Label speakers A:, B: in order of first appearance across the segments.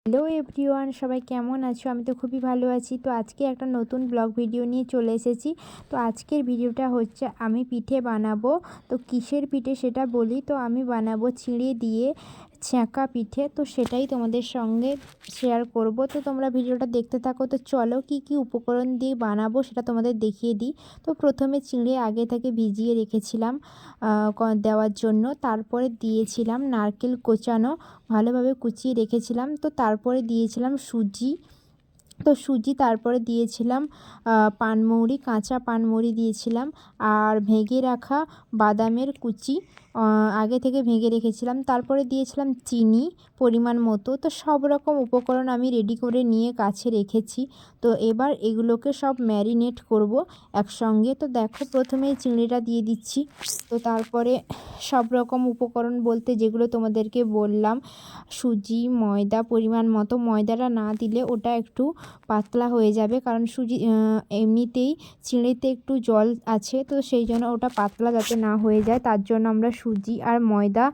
A: Hello everyone, সবাই কেমন আছো? আমি তো খুবই ভালো আছি। তো আজকে একটা নতুন ব্লগ ভিডিও নিয়ে চলে এসেছি। তো আজকের ভিডিওটা হচ্ছে আমি পিঠে বানাবো। তো কিসের পিঠে সেটা বলি। তো আমি বানাবো চিঁড়ে দিয়ে ছ্যাঁকা পিঠে। তো সেটাই তোমাদের সঙ্গে শেয়ার করব। তো তোমরা ভিডিওটা দেখতে থাকো। তো চলো কি কি উপকরণ দিয়ে বানাবো সেটা তোমাদের দেখিয়ে দিই। তো প্রথমে চিঁড়ে আগে থেকে ভিজিয়ে রেখেছিলাম দেওয়ার জন্য। তারপরে দিয়েছিলাম নারকেল কোচানো, ভালোভাবে কুচিয়ে রেখেছিলাম। তো তারপরে দিয়েছিলাম সুজি। তো সুজি তারপরে দিয়েছিলাম পানমৌরি, কাঁচা পানমৌরি দিয়েছিলাম। আর ভেঙে রাখা বাদামের কুচি আগে থেকে ভেঙে রেখেছিলাম। তারপরে দিয়েছিলাম চিনি পরিমাণ মতো। তো সব রকম উপকরণ আমি রেডি করে নিয়ে কাছে রেখেছি। তো এবার এগুলোকে সব ম্যারিনেট করব একসঙ্গে। তো দেখো প্রথমেই চিংড়িটা দিয়ে দিচ্ছি। তো তারপরে সব রকম উপকরণ বলতে যেগুলো তোমাদেরকে বললাম, সুজি, ময়দা পরিমাণ মতো। ময়দাটা না দিলে ওটা একটু পাতলা হয়ে যাবে, কারণ সুজি এমনিতেই চিঁড়েতে একটু জল আছে। তো সেই জন্য ওটা পাতলা যাতে না হয়ে যায়, তার জন্য আমরা সুজি আর ময়দা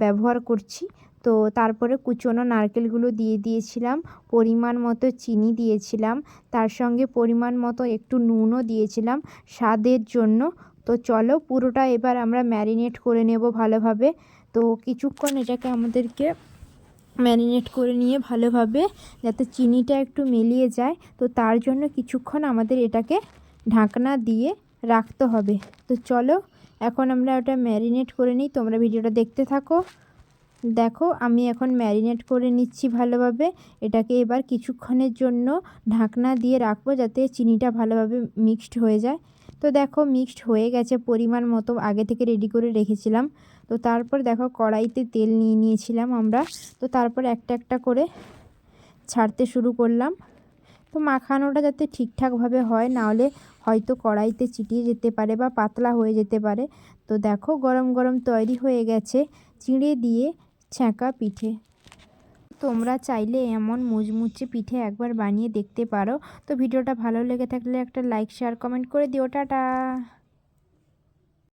A: ব্যবহার করছি। তো তারপরে কুচনো নারকেলগুলো দিয়ে দিয়েছিলাম, পরিমাণ মতো চিনি দিয়েছিলাম, তার সঙ্গে পরিমাণ মতো একটু নুনও দিয়েছিলাম স্বাদের জন্য। তো চলো পুরোটা এবার আমরা ম্যারিনেট করে নেব ভালোভাবে। তো কিছুক্ষণ এটাকে আমাদেরকে ম্যারিনেট করে নিয়ে ভালোভাবে যাতে চিনিটা একটু মিলিয়ে যায়, তো তার জন্য কিছুক্ষণ আমাদের এটাকে ঢাকনা দিয়ে রাখতে হবে। তো চলো এখন আমরা ওটা ম্যারিনেট করে নিই, তোমরা ভিডিওটা দেখতে থাকো। দেখো আমি এখন ম্যারিনেট করে নিচ্ছি ভালোভাবে। এটাকে এবার কিছুক্ষণের জন্য ঢাকনা দিয়ে রাখবো যাতে চিনিটা ভালোভাবে মিক্সড হয়ে যায়। তো দেখো মিক্সড হয়ে গেছে, পরিমাণ মতো আগে থেকে রেডি করে রেখেছিলাম। তো তারপর দেখো কড়াইতে তেল নিয়ে নিয়েছিলাম আমরা। তো তারপর একটা একটা করে ছাড়তে শুরু করলাম। তো মাখানোটা যাতে ঠিকঠাকভাবে হয়, নাহলে হয়তো কড়াইতে চিটিয়ে যেতে পারে বা পাতলা হয়ে যেতে পারে। তো দেখো গরম গরম তৈরি হয়ে গেছে চিঁড়ে দিয়ে ছ্যাঁকা পিঠে। তোমরা চাইলে এমন মুচমুচে পিঠে একবার বানিয়ে দেখতে পারো। তো ভিডিওটা ভালো লেগে থাকলে একটা লাইক, শেয়ার, কমেন্ট করে দিও। টাটা।